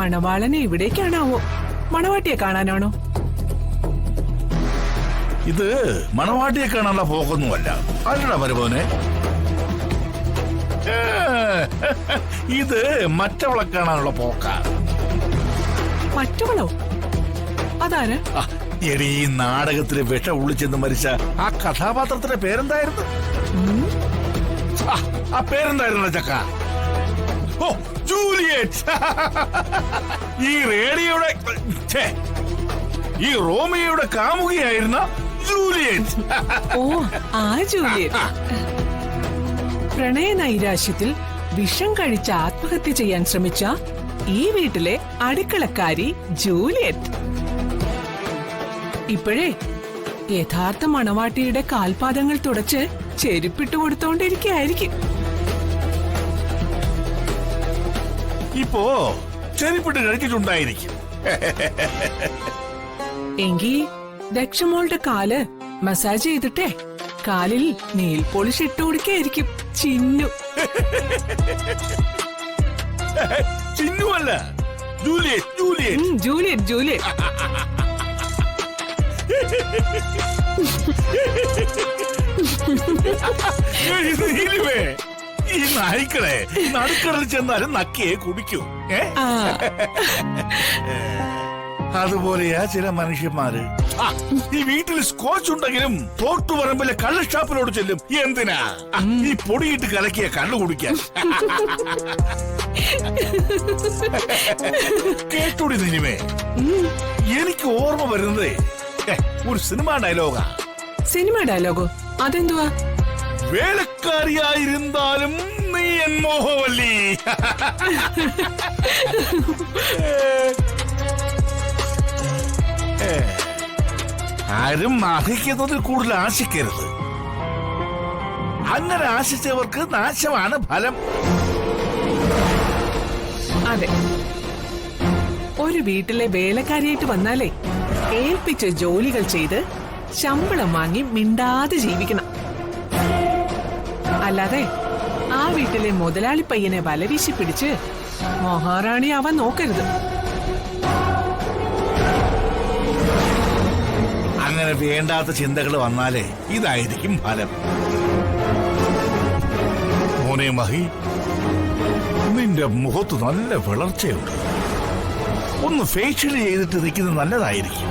മണവാളനെ ഇവിടേക്കാണാവോ? മണവാട്ടിയെ കാണാനാണോ? ഇത് മണവാട്ടിയെ കാണാനുള്ള പോക്കൊന്നുമല്ല. അല്ലടാ വരുമോനെ, ഇത് മറ്റവളെ കാണാനുള്ള പോക്കാ. മറ്റവളോ? അതാര്? എടി, ഈ നാടകത്തില് വിഷം ഉള്ളിച്ചെന്ന് മരിച്ച ആ കഥാപാത്രത്തിന്റെ പേരെന്തായിരുന്നു? ആ പേരെന്തായിരുന്നു ചക്ക? ഓ, ജൂലിയറ്റ്. ഈ റേഡിയോയുടെ ഈ റോമിയോയുടെ കാമുകിയായിരുന്ന ജൂലിയറ്റ്. ഓ, ആ ജൂലിയറ്റ്. പ്രണയ നൈരാശ്യത്തിൽ വിഷം കഴിച്ച് ആത്മഹത്യ ചെയ്യാൻ ശ്രമിച്ച ഈ വീട്ടിലെ അടുക്കളക്കാരി ജൂലിയറ്റ്. ഇപ്പോഴേ യഥാർത്ഥ മണവാട്ടിയുടെ കാൽപാദങ്ങൾ തുടച്ച് ചെരുപ്പിട്ട് കൊടുത്തോണ്ടിരിക്കായിരിക്കും. ഇപ്പോ ചെരുപ്പിട്ട് കഴിച്ചിട്ടുണ്ടായിരിക്കും. എങ്കി ദക്ഷമോളുടെ കാല് മസാജ് ചെയ്തിട്ടേ കാലിൽ നെയിൽ പോളിഷ് ഇട്ട് കൊടുക്കായിരിക്കും. ചിന്നു. ചിന്നുവല്ല, ജൂലിയറ്റ്. Juliet Juliet Juliet. ഈ നായ്ക്കളെ നടുക്കടലിൽ ചെന്നാലും നക്കിയെ കുടിക്കൂ. അതുപോലെയാ ചില മനുഷ്യന്മാര്. ഈ വീട്ടിൽ സ്കോച്ച് ഉണ്ടെങ്കിലും തോട്ടുപറമ്പിലെ കള്ള് ഷാപ്പിലോട് ചെല്ലും. എന്തിനാ? ഈ പൊടിയിട്ട് കലക്കിയ കള്ളു കുടിക്കാൻ. കേട്ടോടി നിനിമേ, എനിക്ക് ഓർമ്മ വരുന്നത് ഒരു സിനിമ ഡയലോഗാ. സിനിമ ഡയലോഗോ? അതെന്തുവാ? വേലക്കാരിയായിരുന്നാലും നീ എൻ മോഹവല്ലി. ആരും ആശിക്കുന്നതിൽ കൂടുതൽ ആശിക്കരുത്. അങ്ങനെ ആശിച്ചവർക്ക് നാശമാണ് ഫലം. അതെ, ഒരു വീട്ടിലെ വേലക്കാരിയായിട്ട് വന്നാലേ ഏൽപ്പിച്ച ജോലികൾ ചെയ്ത് ശമ്പളം വാങ്ങി മിണ്ടാതെ ജീവിക്കണം. അല്ലാതെ ആ വീട്ടിലെ മുതലാളി പയ്യനെ വലവീശി പിടിച്ച് മഹാറാണി ആവാൻ നോക്കരുത്. അങ്ങനെ വേണ്ടാത്ത ചിന്തകൾ വന്നാലേ ഇതായിരിക്കും ഫലം. മോനെ മഹി, നിന്റെ മുഖത്ത് നല്ല വിളർച്ചയുണ്ട്. ഒന്ന് ഫേഷ്യൽ ചെയ്തിട്ട് നിൽക്കുന്നത് നല്ലതായിരിക്കും.